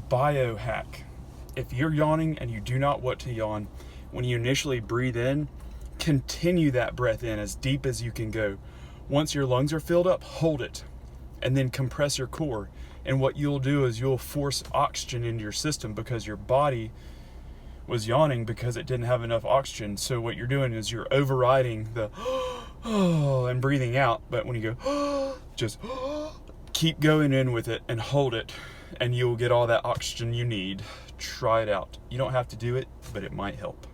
biohack. If you're yawning and you do not want to yawn, when you initially breathe in, continue that breath in as deep as you can go. Once your lungs are filled up, hold it, and then compress your core. And what you'll do is you'll force oxygen into your system, because your body was yawning because it didn't have enough oxygen. So what you're doing is you're overriding the and breathing out. But when you go just keep going in with it and hold it, and you'll get all that oxygen you need. Try it out. You don't have to do it, but it might help.